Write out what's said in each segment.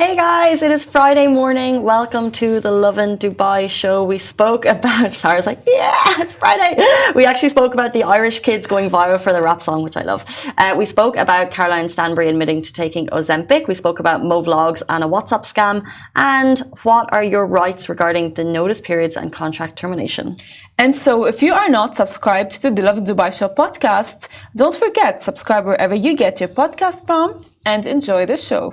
Hey guys, it is Friday morning. Welcome to the Lovin Dubai show. We spoke about, Farah's like, yeah, it's Friday. We actually spoke about the Irish kids going viral for the rap song, which I love. We spoke about Caroline Stanbury admitting to taking Ozempic. We spoke about Mo Vlogs and a WhatsApp scam. And what are your rights regarding the notice periods and contract termination? And so if you are not subscribed to the Lovin Dubai show podcast, don't forget, subscribe wherever you get your podcast from and enjoy the show.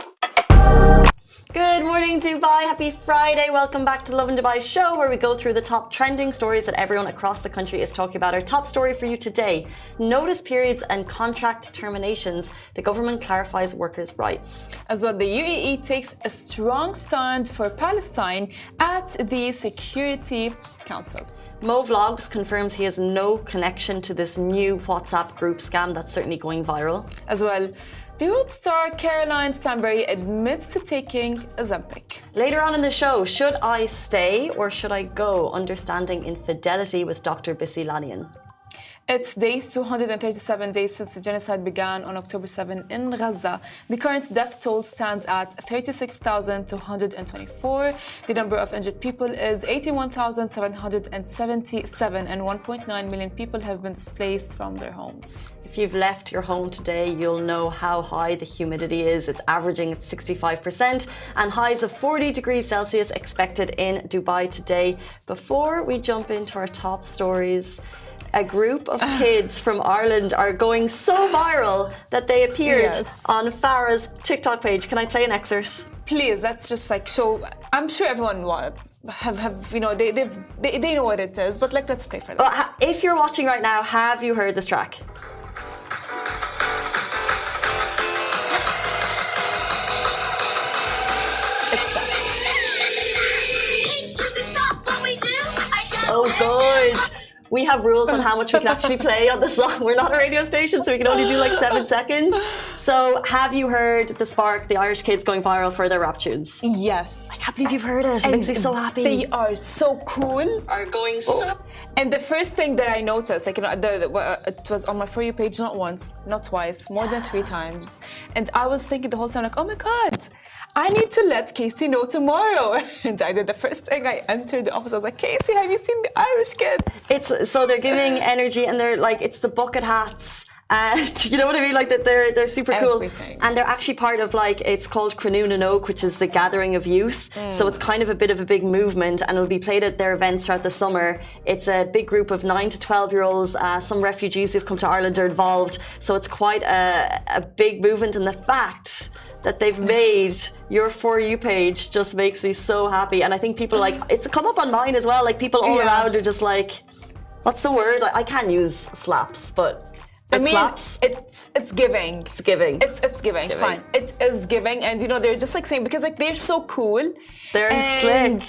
Good morning, Dubai. Happy Friday. Welcome back to the Lovin Dubai show, where we go through the top trending stories that everyone across the country is talking about. Our top story for you today: notice periods and contract terminations. The government clarifies workers' rights. As well, the UAE takes a strong stand for Palestine at the Security Council. Mo Vlogs confirms he has no connection to this new WhatsApp group scam that's certainly going viral. As well, the Rhod star Caroline Stanbury admits to taking Ozempic. Later on in the show, should I stay or should I go? Understanding infidelity with Dr. Bisi Laniyan. It's day 237 days since the genocide began on October 7 in Gaza. The current death toll stands at 36,224. The number of injured people is 81,777, and 1.9 million people have been displaced from their homes. If you've left your home today, you'll know how high the humidity is. It's averaging at 65% and highs of 40 degrees Celsius expected in Dubai today. Before we jump into our top stories, a group of kids from Ireland are going so viral that they appeared on Farah's TikTok page. Can I play an excerpt? Please, that's just like show. I'm sure everyone have you know, they know what it is, but like, let's play for them. Well, if you're watching right now, have you heard this track? So good. We have rules on how much we can actually play on the song. We're not a radio station, so we can only do like 7 seconds. So have you heard The Spark, the Irish kids going viral for their rap tunes? Yes. I can't believe you've heard it. It makes me so happy. They are so cool. Are going so... And the first thing that I noticed, like, you know, it was on my For You page not once, not twice, more than 3 times. And I was thinking the whole time, like, oh my God, I need to let Casey know tomorrow. And I did. The first thing I entered the office, I was like, Casey, have you seen the Irish kids? So they're giving energy, and they're like, it's the bucket hats. And you know what I mean? Like that they're super cool. Everything. And they're actually part of, like, it's called Cranún and Oak, which is the gathering of youth. So it's kind of a bit of a big movement, and it'll be played at their events throughout the summer. It's a big group of 9 to 12-year-olds. Some refugees who've come to Ireland are involved. So it's quite a big movement, and the fact that they've made your For You page just makes me so happy. And I think people, like, it's come up on mine as well. Like, people all around are just like, what's the word? I can't use slaps, but slaps. It's giving. It's giving. It's giving. Fine. It is giving, and you know, they're just like saying, because like they're so cool. They're slick.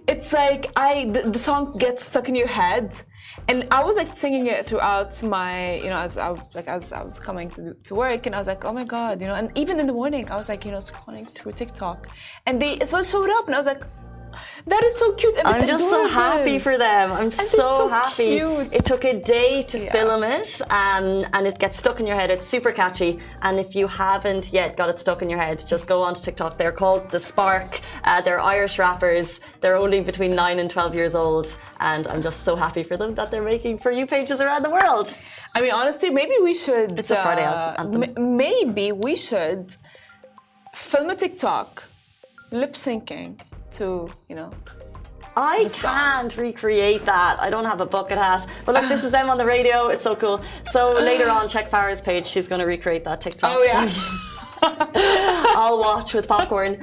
It's like the song gets stuck in your head. And I was like singing it throughout my, you know, as I was coming to work, and I was like, oh my God, you know, and even in the morning, I was like, you know, scrolling through TikTok, and they as well showed up, and I was like, that is so cute. And I'm just so happy for them. I'm so happy. Cute. It took a day to film it, and it gets stuck in your head. It's super catchy. And if you haven't yet got it stuck in your head, just go on to TikTok. They're called The Spark. They're Irish rappers. They're only between 9 and 12 years old. And I'm just so happy for them that they're making For You pages around the world. I mean, honestly, maybe we should... It's a Friday anthem. Maybe we should film a TikTok lip-syncing to, you know, I can't recreate that. I don't have a bucket hat. But look, this is them on the radio. It's so cool. So later on, check Farah's page. She's going to recreate that TikTok. Oh, yeah. I'll watch with popcorn.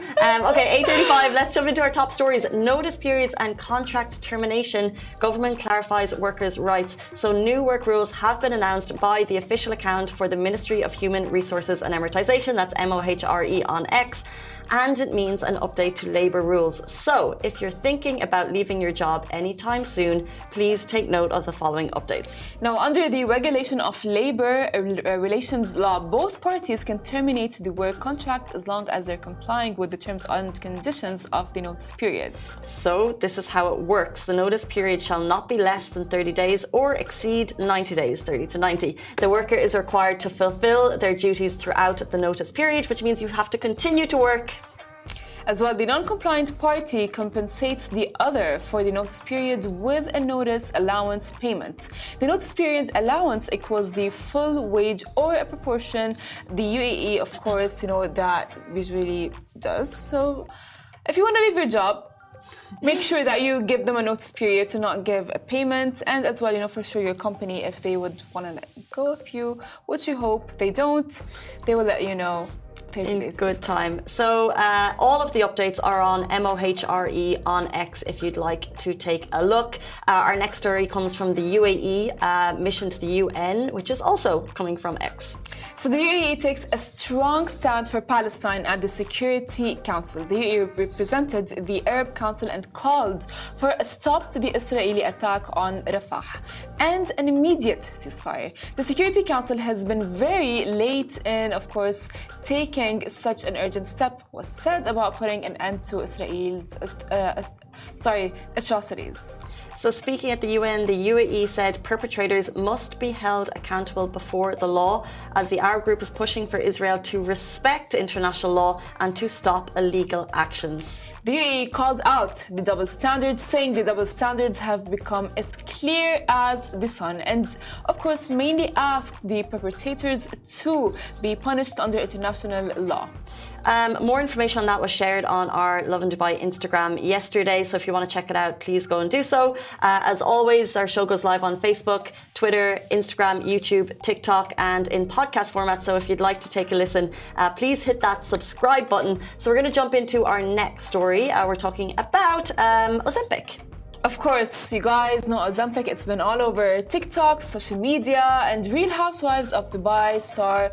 Okay, 8:35. Let's jump into our top stories. Notice periods and contract termination. Government clarifies workers' rights. So new work rules have been announced by the official account for the Ministry of Human Resources and Amortisation. That's MOHRE on X. And it means an update to labour rules. So if you're thinking about leaving your job anytime soon, please take note of the following updates. Now, under the Regulation of Labour Relations Law, both parties can terminate the work contract as long as they're complying with the terms and conditions of the notice period. So this is how it works. The notice period shall not be less than 30 days or exceed 90 days, 30 to 90. The worker is required to fulfil their duties throughout the notice period, which means you have to continue to work. As well, the non-compliant party compensates the other for the notice period with a notice allowance payment. The notice period allowance equals the full wage or a proportion. The UAE, of course, that usually does. So if you want to leave your job, make sure that you give them a notice period to not give a payment, and as well, for sure your company, if they would want to let go of you, which you hope they don't, they will let you know 30 days. Good time. So all of the updates are on MOHRE on X if you'd like to take a look. Our next story comes from the UAE mission to the UN, which is also coming from X. So the UAE takes a strong stand for Palestine at the Security Council. The UAE represented the Arab Council and called for a stop to the Israeli attack on Rafah and an immediate ceasefire. The Security Council has been very late in, of course, taking such an urgent step. Was said about putting an end to Israel's atrocities. So speaking at the UN, the UAE said perpetrators must be held accountable before the law, as the Arab group is pushing for Israel to respect international law and to stop illegal actions. The UAE called out the double standards, saying the double standards have become as clear as the sun, and of course mainly asked the perpetrators to be punished under international law. More information on that was shared on our Lovin Dubai Instagram yesterday, so if you want to check it out, please go and do so. As always, our show goes live on Facebook, Twitter, Instagram, YouTube, TikTok, and in podcast format, so if you'd like to take a listen, please hit that subscribe button. So we're going to jump into our next story. We're talking about Ozempic. Of course, you guys know Ozempic. It's been all over TikTok, social media, and Real Housewives of Dubai star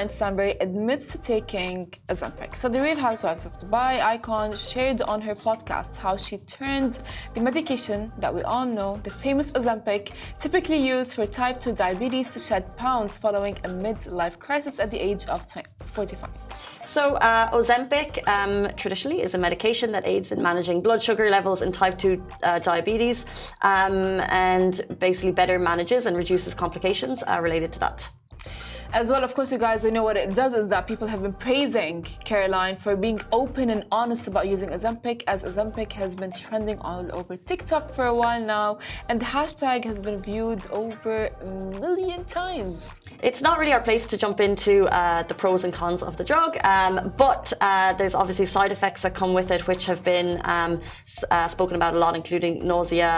Stanbury admits to taking Ozempic. So the Real Housewives of Dubai icon shared on her podcast how she turned the medication that we all know, the famous Ozempic, typically used for type 2 diabetes, to shed pounds following a midlife crisis at the age of 45. So Ozempic traditionally is a medication that aids in managing blood sugar levels in type 2 diabetes and basically better manages and reduces complications related to that. As well, of course, you guys, I know what it does is that people have been praising Caroline for being open and honest about using Ozempic, as Ozempic has been trending all over TikTok for a while now, and the hashtag has been viewed over 1 million times. It's not really our place to jump into the pros and cons of the drug, but there's obviously side effects that come with it, which have been spoken about a lot, including nausea,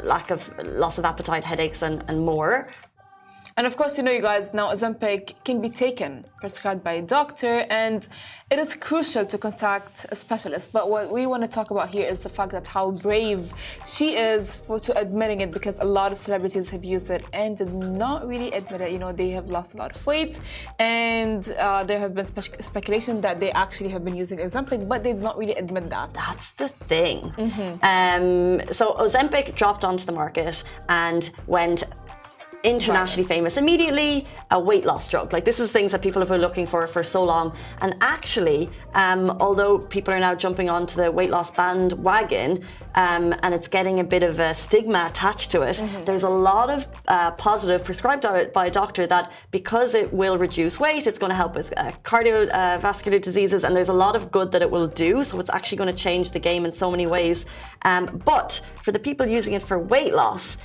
loss of appetite, headaches, and more. And of course, you guys, now Ozempic can be taken, prescribed by a doctor, and it is crucial to contact a specialist. But what we want to talk about here is the fact that how brave she is to admitting it, because a lot of celebrities have used it and did not really admit it. They have lost a lot of weight, and there have been speculation that they actually have been using Ozempic, but they did not really admit that. That's the thing. So Ozempic dropped onto the market and went internationally famous immediately, a weight loss drug. Like, this is things that people have been looking for so long. And actually, although people are now jumping onto the weight loss bandwagon, and it's getting a bit of a stigma attached to it, there's a lot of positive prescribed by a doctor that because it will reduce weight, it's going to help with cardiovascular diseases, and there's a lot of good that it will do. So it's actually going to change the game in so many ways. But for the people using it for weight loss,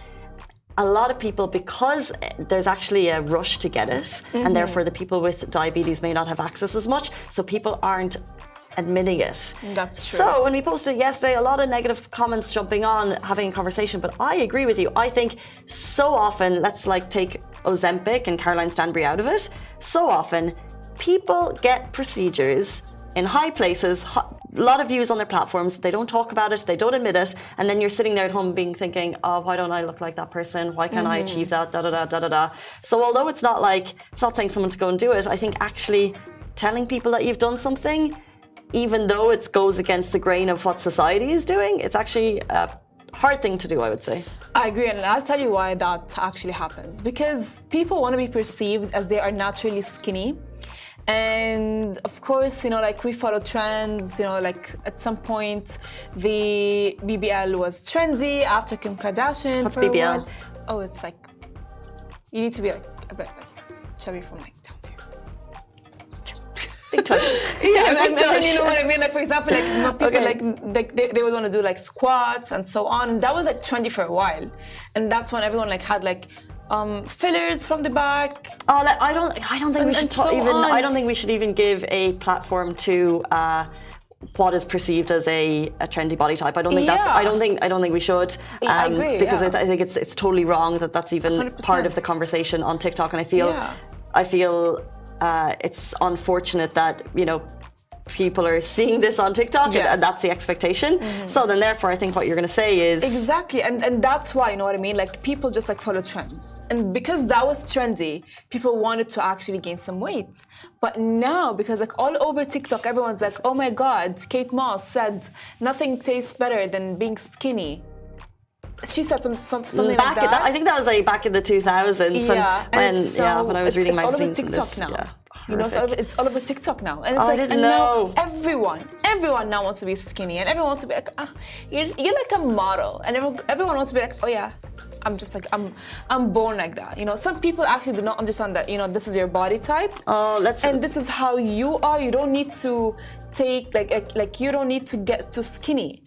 a lot of people, because there's actually a rush to get it, and therefore the people with diabetes may not have access as much, so people aren't admitting it. That's true. So when we posted yesterday, a lot of negative comments jumping on, having a conversation, but I agree with you. I think so often, let's take Ozempic and Stanbury out of it, so often people get procedures in high places, a lot of views on their platforms, they don't talk about it, they don't admit it, and then you're sitting there at home thinking, oh, why don't I look like that person? Why can't I achieve that? So although it's not saying someone to go and do it, I think actually telling people that you've done something, even though it goes against the grain of what society is doing, it's actually a hard thing to do, I would say. I agree, and I'll tell you why that actually happens. Because people want to be perceived as they are naturally skinny. And of course, we follow trends, at some point the BBL was trendy after Kim Kardashian. What's BBL? Oh, it's you need to be a bit chubby from down there. Big touch. Yeah, big and touch. you know what I mean? Like, for example, like people they would want to do like squats and so on. That was like trendy for a while, and that's when everyone like had like fillers from the back. Oh, I don't think we should I don't think we should even give a platform to what is perceived as a trendy body type. I don't think I don't think we should. I agree, because I think it's totally wrong that's even 100%. part of the conversation on TikTok. And I feel it's unfortunate that, you know, people are seeing this on TikTok, and that's the expectation. So then therefore I think what you're going to say is exactly, and that's why, you know what I mean, like people just like follow trends, and because that was trendy, people wanted to actually gain some weight. But now, because like all over TikTok everyone's like, oh my god, Kate Moss said nothing tastes better than being skinny. She said something like that. I think that was like back in the 2000s when I was reading magazines. It's all over TikTok now. You know, it's all over TikTok now, and it's I didn't know. Now everyone now wants to be skinny, and everyone wants to be like, you're like a model, and everyone wants to be like, oh yeah, I'm just like I'm born like that. You know, some people actually do not understand that. You know, this is your body type. And this is how you are. You don't need to take like you don't need to get too skinny.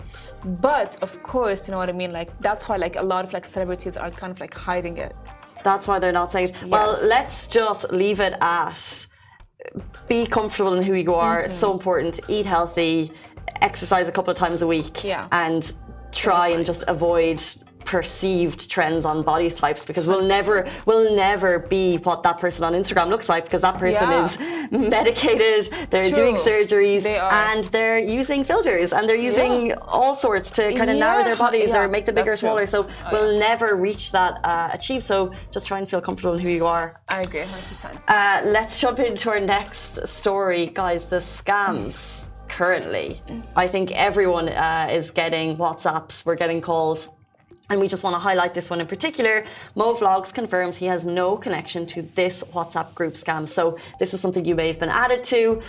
But of course, you know what I mean. Like that's why like a lot of like celebrities are kind of like hiding it. That's why they're not saying it. Yes. Well, let's just leave it at be comfortable in who you are. So important. Eat healthy, exercise a couple of times a week, and try and just avoid perceived trends on body types, because we'll never be what that person on Instagram looks like, because that person is medicated, they're doing surgeries, and they're using filters, and they're using all sorts to kind of narrow their bodies or make them bigger or smaller. So we'll never reach that achieve. So just try and feel comfortable in who you are. I agree 100%. Let's jump into our next story, guys. The scams currently. I think everyone is getting WhatsApps, we're getting calls. And we just want to highlight this one in particular. Mo Vlogs confirms he has no connection to this WhatsApp group scam. So this is something you may have been added to.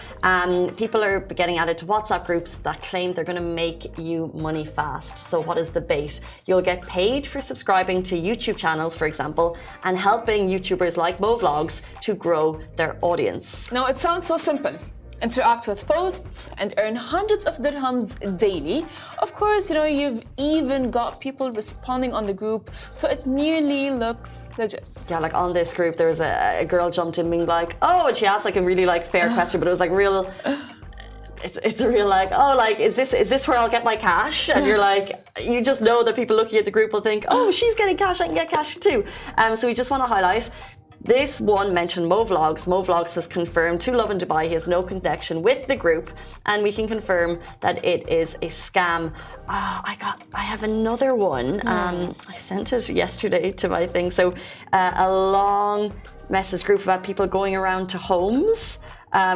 People are getting added to WhatsApp groups that claim they're going to make you money fast. So what is the bait? You'll get paid for subscribing to YouTube channels, for example, and helping YouTubers like Mo Vlogs to grow their audience. Now, it sounds so simple. Interact with posts and earn hundreds of dirhams daily. Of course, you know, you've even got people responding on the group, so it nearly looks legit. Yeah, like on this group, there was a girl jumped in being like, oh, and she asked like a really like fair question, but it was like real. It's a real like, oh, like is this where I'll get my cash? And you're like, you just know that people looking at the group will think, oh, she's getting cash, I can get cash too. So we just want to highlight. This one mentioned Mo Vlogs. Mo Vlogs has confirmed to Lovin Dubai he has no connection with the group, and we can confirm that it is a scam. I have another one. I sent it yesterday to my thing. So a long message group about people going around to homes.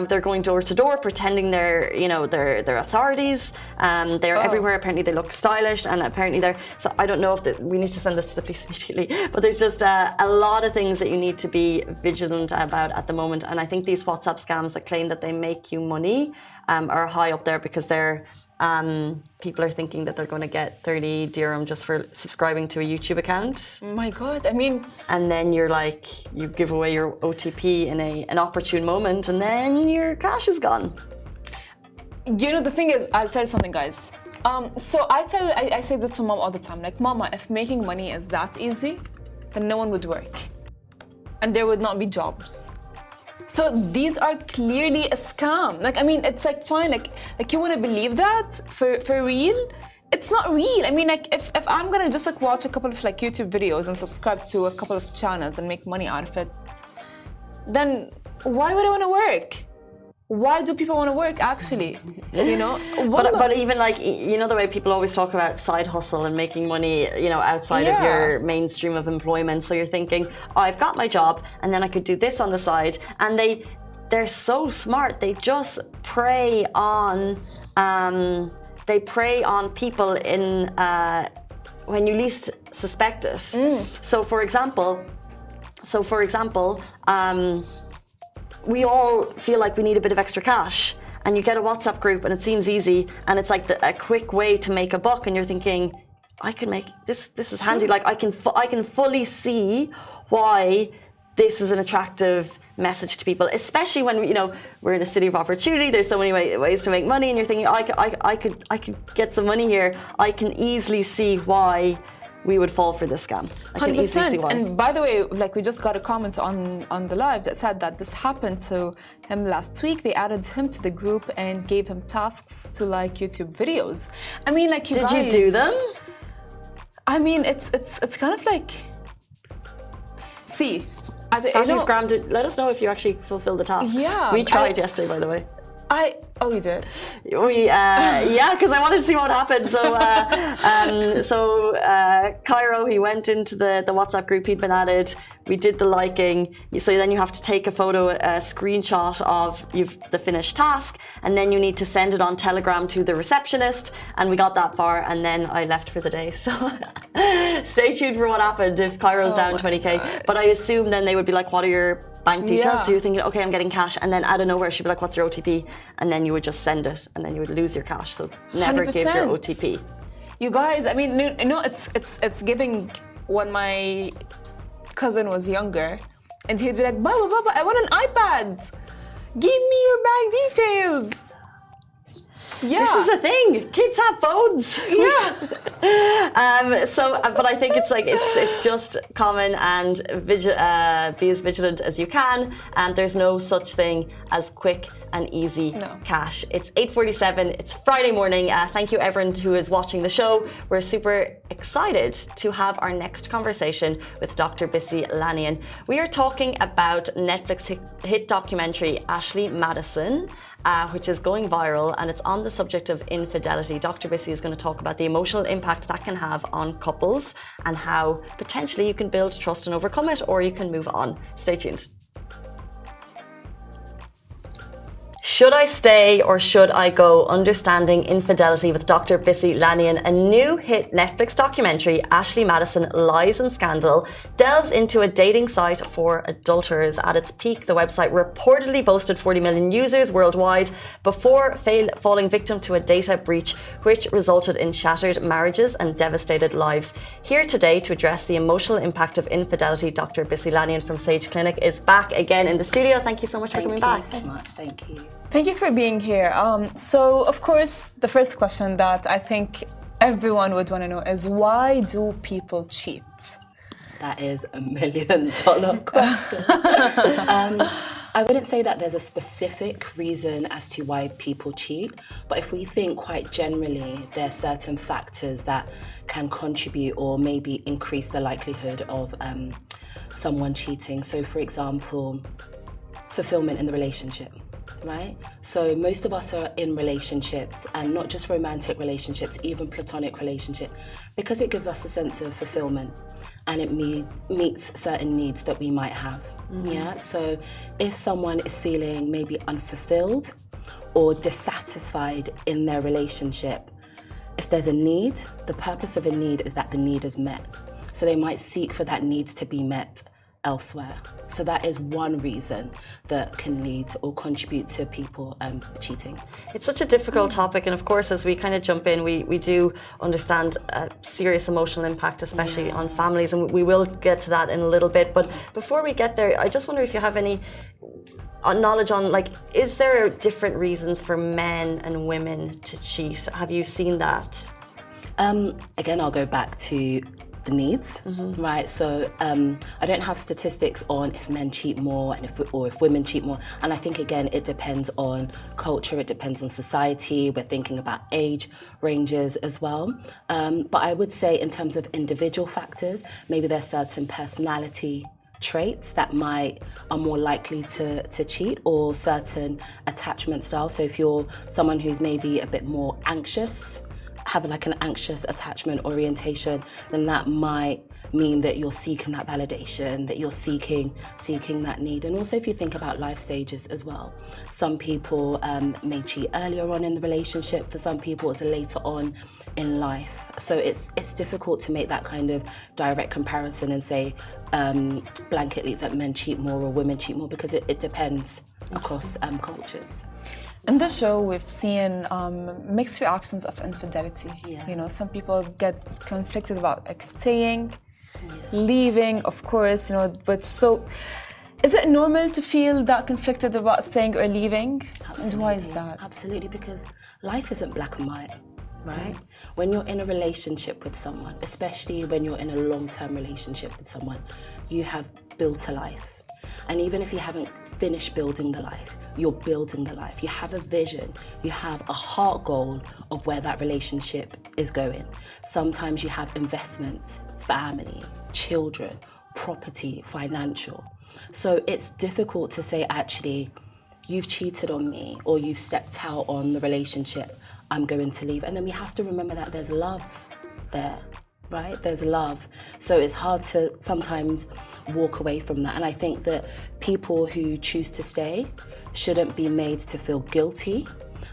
They're going door to door, pretending they're, you know, they're authorities. They're everywhere. Apparently, they look stylish, and apparently they're. So I don't know if we need to send this to the police immediately. But there's just a lot of things that you need to be vigilant about at the moment. And I think these WhatsApp scams that claim that they make you money are high up there, because they're. People are thinking that they're going to get 30 dirham just for subscribing to a YouTube account. My God, I mean... And then you're like, you give away your OTP in an opportune moment, and then your cash is gone. You know, the thing is, I'll tell you something, guys. So I say this to mom all the time. Like, Mama, if making money is that easy, then no one would work. And there would not be jobs. So these are clearly a scam. Like, I mean, it's like fine. Like you want to believe that for real? It's not real. I mean, like if I'm gonna just like watch a couple of like YouTube videos and subscribe to a couple of channels and make money out of it, then why would I want to work? Why do people want to work, actually? You know? But even like, you know, the way people always talk about side hustle and making money, you know, outside of your mainstream of employment. So you're thinking, oh, I've got my job, and then I could do this on the side. And they're so smart. They just prey on people in when you least suspect it. So for example, we all feel like we need a bit of extra cash, and you get a WhatsApp group and it seems easy, and it's like a quick way to make a buck, and you're thinking, I can make this. This is handy. Like I can fully see why this is an attractive message to people, especially when, you know, we're in a city of opportunity. There's so many ways to make money, and you're thinking, I could get some money here. I can easily see why we would fall for this scam. 100%. And by the way, like, we just got a comment on the live that said that this happened to him last week. They added him to the group and gave him tasks to like YouTube videos. I mean, like, Did you do them? I mean, it's kind of like, see, let us know if you actually fulfilled the tasks. Yeah, we tried yesterday, by the way. Oh, you did? Yeah, because I wanted to see what happened. So, Cairo, he went into the WhatsApp group. He'd been added. We did the liking. So then you have to take a photo, a screenshot of the finished task, and then you need to send it on Telegram to the receptionist. And we got that far, and then I left for the day. So stay tuned for what happened if Cairo's down 20K. God. But I assume then they would be like, what are your bank details? Yeah. So you're thinking, okay, I'm getting cash, and then out of nowhere she'd be like, what's your OTP? And then you would just send it, and then you would lose your cash. So never 100%. give your OTP. You guys, I mean, it's giving. When my cousin was younger, and he'd be like, Baba, I want an iPad. Give me your bank details. Yeah. This is a thing. Kids have phones. Yeah. But I think it's just common, and be as vigilant as you can. And there's no such thing as quick and easy cash. It's 8:47. It's Friday morning. Thank you, everyone who is watching the show. We're super excited to have our next conversation with Dr. Bisi Laniyan. We are talking about Netflix hit documentary Ashley Madison, which is going viral, and it's on the subject of infidelity. Dr. Bisi is going to talk about the emotional impact that can have on couples and how potentially you can build trust and overcome it, or you can move on. Stay tuned. Should I stay or should I go? Understanding Infidelity with Dr. Bisi Laniyan, a new hit Netflix documentary, Ashley Madison, Lies and Scandal, delves into a dating site for adulterers. At its peak, the website reportedly boasted 40 million users worldwide before falling victim to a data breach, which resulted in shattered marriages and devastated lives. Here today to address the emotional impact of infidelity, Dr. Bisi Laniyan from Sage Clinic is back again in the studio. Thank you so much for coming back. Thank you so much. Thank you. Thank you for being here. So, of course, the first question that I think everyone would want to know is, why do people cheat? That is $1 million question. I wouldn't say that there's a specific reason as to why people cheat, but if we think quite generally, there are certain factors that can contribute or maybe increase the likelihood of someone cheating. So, for example, fulfillment in the relationship. Right? So most of us are in relationships, and not just romantic relationships, even platonic relationships, because it gives us a sense of fulfillment and it meets certain needs that we might have. Mm-hmm. Yeah. So if someone is feeling maybe unfulfilled or dissatisfied in their relationship, if there's a need, the purpose of a need is that the need is met. So they might seek for that need to be met elsewhere. So that is one reason that can lead or contribute to people cheating. It's such a difficult topic, and of course, as we kind of jump in, we do understand serious emotional impact, especially on families, and we will get to that in a little bit. But before we get there, I just wonder if you have any knowledge on, like, is there different reasons for men and women to cheat? Have you seen that? Again, I'll go back to the needs, right? So I don't have statistics on if men cheat more and if women cheat more. And I think, again, it depends on culture, it depends on society. We're thinking about age ranges as well. But I would say in terms of individual factors, maybe there's certain personality traits that are more likely to cheat, or certain attachment styles. So if you're someone who's maybe a bit more anxious, have like an anxious attachment orientation, then that might mean that you're seeking that validation, that you're seeking that need. And also if you think about life stages as well, some people may cheat earlier on in the relationship, for some people it's later on in life. So it's difficult to make that kind of direct comparison and say blanketly that men cheat more or women cheat more, because it depends across cultures. In the show, we've seen mixed reactions of infidelity. Yeah. You know, some people get conflicted about staying, leaving, of course, you know, but so Is it normal to feel that conflicted about staying or leaving? Absolutely. And why is that? Absolutely, because life isn't black and white, right? When you're in a relationship with someone, especially when you're in a long-term relationship with someone, you have built a life. And even if you haven't finished building the life, you're building the life. You have a vision, you have a heart goal of where that relationship is going. Sometimes you have investments, family, children, property, financial. So it's difficult to say, actually, you've cheated on me or you've stepped out on the relationship, I'm going to leave. And then we have to remember that there's love there, right? There's love. So it's hard to sometimes walk away from that. And I think that people who choose to stay shouldn't be made to feel guilty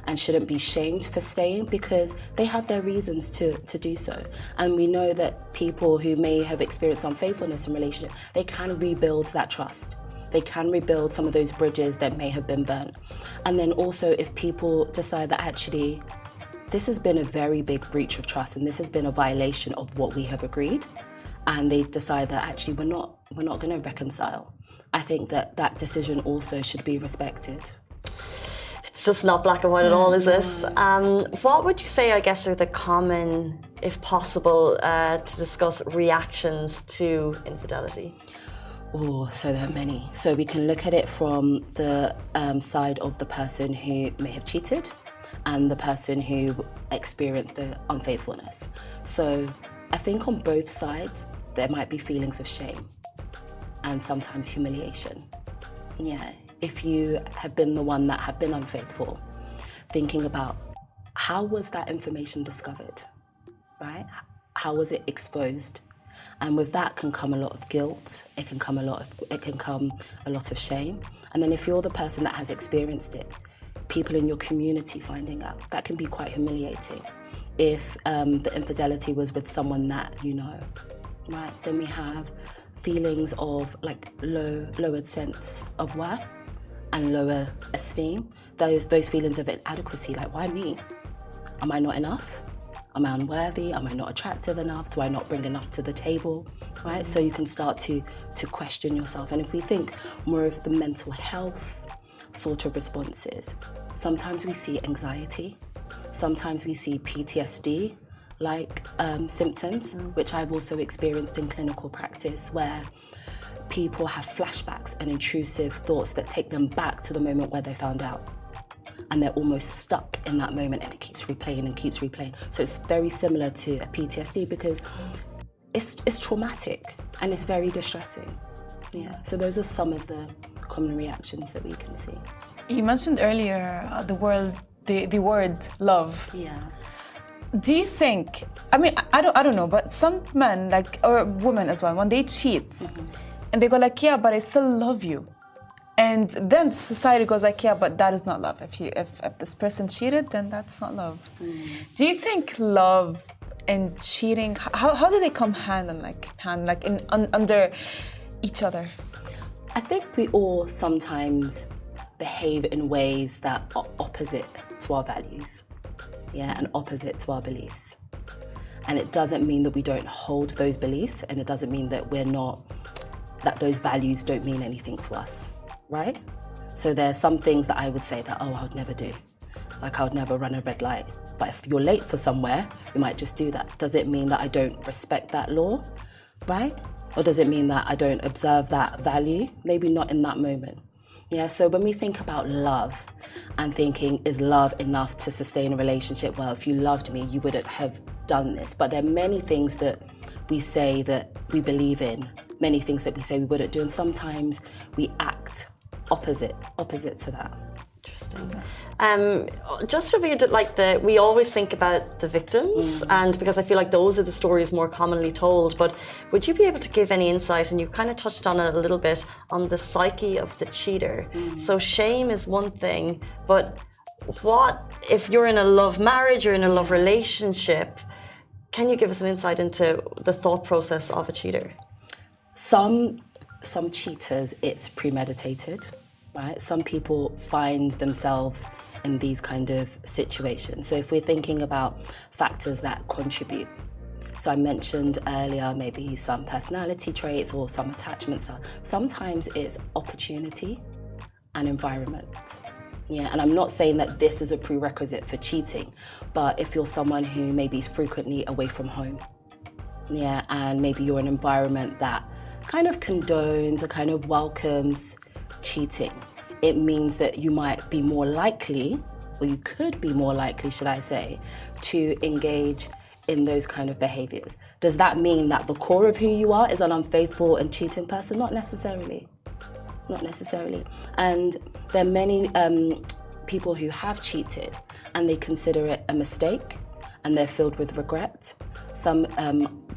and shouldn't be shamed for staying, because they have their reasons to do so. And we know that people who may have experienced unfaithfulness in relationship, they can rebuild that trust. They can rebuild some of those bridges that may have been burnt. And then also, if people decide that actually this has been a very big breach of trust and this has been a violation of what we have agreed, and they decide that actually we're not going to reconcile, I think that that decision also should be respected. It's just not black and white at all, is it? What would you say, I guess, are the common, if possible, to discuss reactions to infidelity? Oh, so there are many. So we can look at it from the side of the person who may have cheated and the person who experienced the unfaithfulness. So I think on both sides, there might be feelings of shame and sometimes humiliation. Yeah. If you have been the one that have been unfaithful, thinking about how was that information discovered, right? How was it exposed? And with that can come a lot of guilt. It can come a lot of shame. And then if you're the person that has experienced it, people in your community finding out, that can be quite humiliating. If the infidelity was with someone that you know, right? Then we have feelings of like lowered sense of worth and lower esteem, those feelings of inadequacy, like why me? Am I not enough? Am I unworthy? Am I not attractive enough? Do I not bring enough to the table? Right? So you can start to question yourself. And if we think more of the mental health sort of responses, sometimes we see anxiety, sometimes we see PTSD like symptoms, which I've also experienced in clinical practice, where people have flashbacks and intrusive thoughts that take them back to the moment where they found out. And they're almost stuck in that moment and it keeps replaying and keeps replaying. So it's very similar to a PTSD because it's traumatic and it's very distressing. Yeah. So those are some of the common reactions that we can see. You mentioned earlier the word love. Yeah. Do you think, I mean, I don't know, but some men, like, or women as well, when they cheat, and they go like, yeah, but I still love you. And then society goes like, yeah, but that is not love. If this person cheated, then that's not love. Do you think love and cheating, how do they come hand in under each other? I think we all sometimes behave in ways that are opposite to our values, yeah, and opposite to our beliefs. And it doesn't mean that we don't hold those beliefs, and it doesn't mean that that those values don't mean anything to us, right? So there are some things that I would say that, I would never do. Like I would never run a red light. But if you're late for somewhere, you might just do that. Does it mean that I don't respect that law, right? Or does it mean that I don't observe that value? Maybe not in that moment. Yeah, so when we think about love and thinking, is love enough to sustain a relationship? Well, if you loved me, you wouldn't have done this. But there are many things that we say that we believe in, many things that we say we wouldn't do, and sometimes we act opposite to that. Interesting. Just to be like we always think about the victims, and because I feel like those are the stories more commonly told, but would you be able to give any insight, and you kind of touched on it a little bit, on the psyche of the cheater? So shame is one thing, but what if you're in a love marriage or in a love relationship? Can you give us an insight into the thought process of a cheater? Some cheaters, it's premeditated, right? Some people find themselves in these kind of situations. So if we're thinking about factors that contribute, So I mentioned earlier maybe some personality traits or some attachments. Sometimes it's opportunity and environment. Yeah, and I'm not saying that this is a prerequisite for cheating, but if you're someone who maybe is frequently away from home, yeah, and maybe you're in an environment that kind of condones or kind of welcomes cheating, it means that you might be more likely, or you could be more likely, should I say, to engage in those kind of behaviors. Does that mean that the core of who you are is an unfaithful and cheating person? Not necessarily. Not necessarily. And there are many people who have cheated and they consider it a mistake and they're filled with regret. Some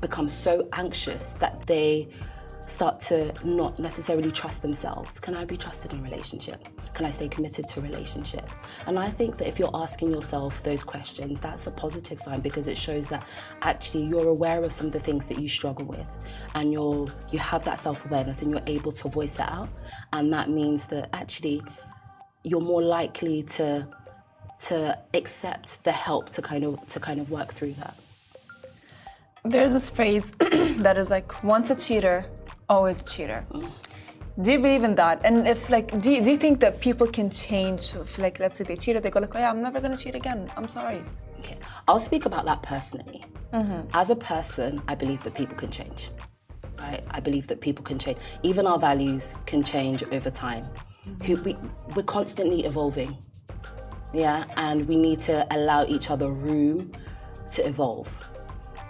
become so anxious that they start to not necessarily trust themselves. Can I be trusted in a relationship? Can I stay committed to a relationship? And I think that if you're asking yourself those questions, that's a positive sign, because it shows that actually you're aware of some of the things that you struggle with, and you have that self-awareness and you're able to voice it out. And that means that actually you're more likely to accept the help to kind of work through that. There's this phrase that is like, once a cheater, always a cheater. Do you believe in that? And if do you think that people can change? If let's say they cheated, they go like, oh yeah, I'm never gonna cheat again. I'm sorry. Okay, I'll speak about that personally. As a person, I believe that people can change. Right? I believe that people can change. Even our values can change over time. We're constantly evolving. Yeah, and we need to allow each other room to evolve.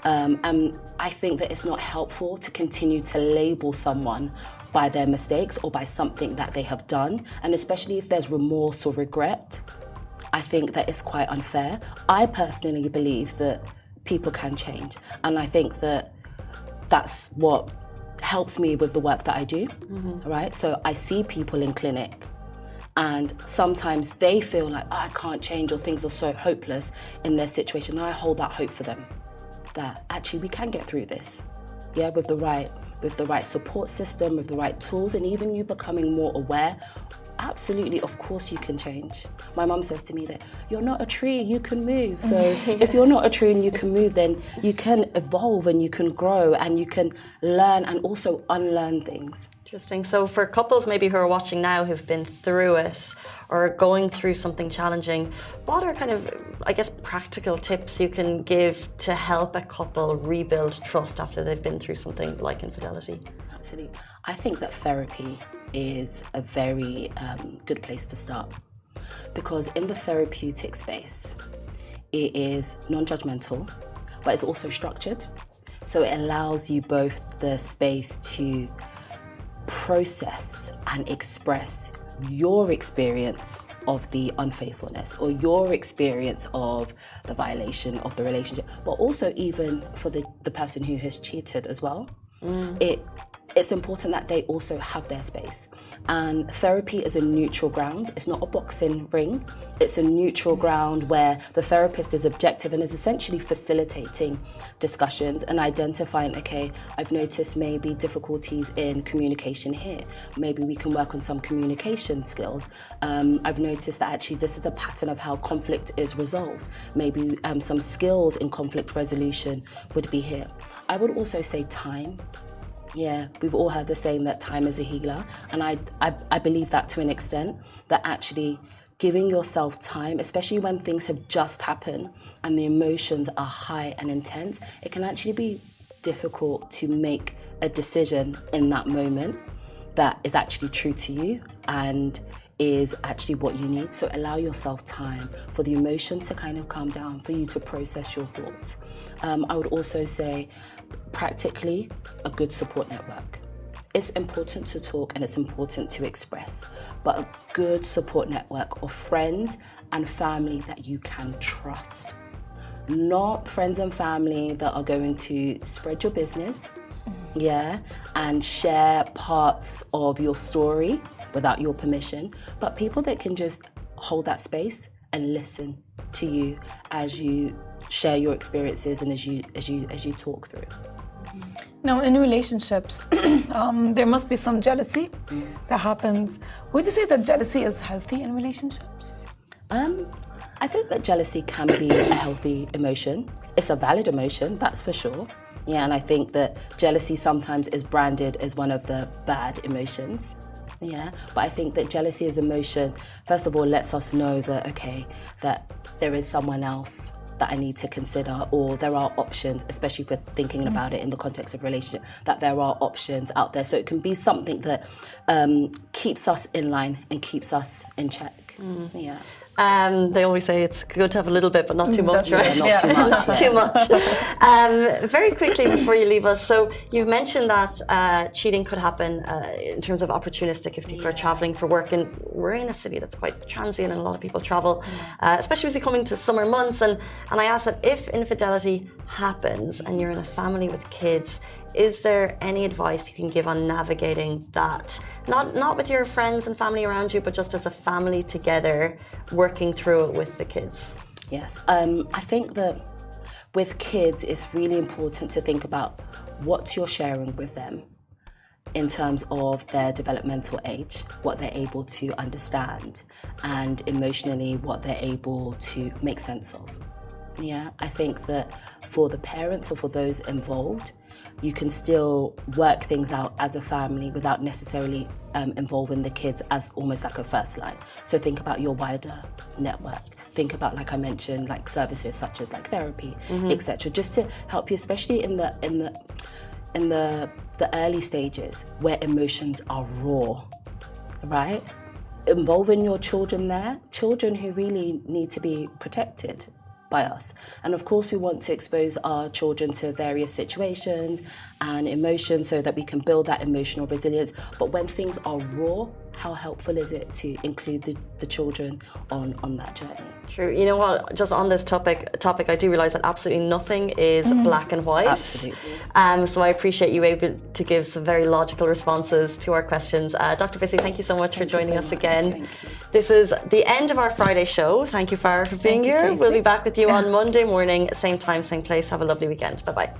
And I think that it's not helpful to continue to label someone by their mistakes or by something that they have done. And especially if there's remorse or regret, I think that it's quite unfair. I personally believe that people can change. And I think that that's what helps me with the work that I do, right? So I see people in clinic and sometimes they feel like, oh, I can't change, or things are so hopeless in their situation. And I hold that hope for them, that actually we can get through this, yeah, with the right support system, with the right tools, and even you becoming more aware. Absolutely, of course you can change. My mum says to me that you're not a tree, you can move. So if you're not a tree and you can move, then you can evolve and you can grow and you can learn and also unlearn things. Interesting. So for couples maybe who are watching now who've been through it or going through something challenging, what are kind of, I guess, practical tips you can give to help a couple rebuild trust after they've been through something like infidelity? Absolutely. I think that therapy is a very good place to start, because in the therapeutic space, it is non-judgmental, but it's also structured. So it allows you both the space to process and express your experience of the unfaithfulness or your experience of the violation of the relationship, but also even for the person who has cheated as well. It's important that they also have their space. And therapy is a neutral ground. It's not a boxing ring. It's a neutral ground where the therapist is objective and is essentially facilitating discussions and identifying, okay, I've noticed maybe difficulties in communication here. Maybe we can work on some communication skills. I've noticed that actually this is a pattern of how conflict is resolved. Maybe some skills in conflict resolution would be here. I would also say time. Yeah, we've all heard the saying that time is a healer, and I believe that to an extent, that actually giving yourself time, especially when things have just happened and the emotions are high and intense, it can actually be difficult to make a decision in that moment that is actually true to you and is actually what you need. So allow yourself time for the emotions to kind of calm down, for you to process your thoughts. I would also say, practically, a good support network. It's important to talk and it's important to express, but a good support network of friends and family that you can trust. Not friends and family that are going to spread your business, yeah, and share parts of your story without your permission, but people that can just hold that space and listen to you as you share your experiences and as you talk through. Now, in relationships, there must be some jealousy that happens. Would you say that jealousy is healthy in relationships? I think that jealousy can be a healthy emotion. It's a valid emotion, that's for sure. Yeah, and I think that jealousy sometimes is branded as one of the bad emotions. Yeah, but I think that jealousy as emotion, first of all, lets us know that, okay, that there is someone else that I need to consider, or there are options, especially if we're thinking about it in the context of relationship, that there are options out there. So it can be something that keeps us in line and keeps us in check. Yeah. They always say it's good to have a little bit, but not too much, right? Not too much. Not too much. Very quickly before you leave us, so you've mentioned that cheating could happen in terms of opportunistic if people are traveling for work, and we're in a city that's quite transient and a lot of people travel, especially as you come into summer months. And I ask that if infidelity happens and you're in a family with kids, is there any advice you can give on navigating that? Not with your friends and family around you, but just as a family together, working through it with the kids. Yes, I think that with kids, it's really important to think about what you're sharing with them in terms of their developmental age, what they're able to understand, and emotionally what they're able to make sense of. Yeah, I think that for the parents or for those involved, you can still work things out as a family without necessarily involving the kids as almost like a first line. So think about your wider network. Think about, like I mentioned, like services such as like therapy, etc., just to help you, especially in the early stages where emotions are raw, right? Involving your children there, children who really need to be protected by us. And of course we want to expose our children to various situations and emotions so that we can build that emotional resilience. But when things are raw, how helpful is it to include the children on that journey? True. You know what, just on this topic, I do realise that absolutely nothing is black and white. Absolutely. So I appreciate you able to give some very logical responses to our questions. Dr. Bisi, thank you so much for joining us again. Thank you. This is the end of our Friday show. Thank you, Farah, for being here. We'll be back with you on Monday morning, same time, same place. Have a lovely weekend. Bye-bye.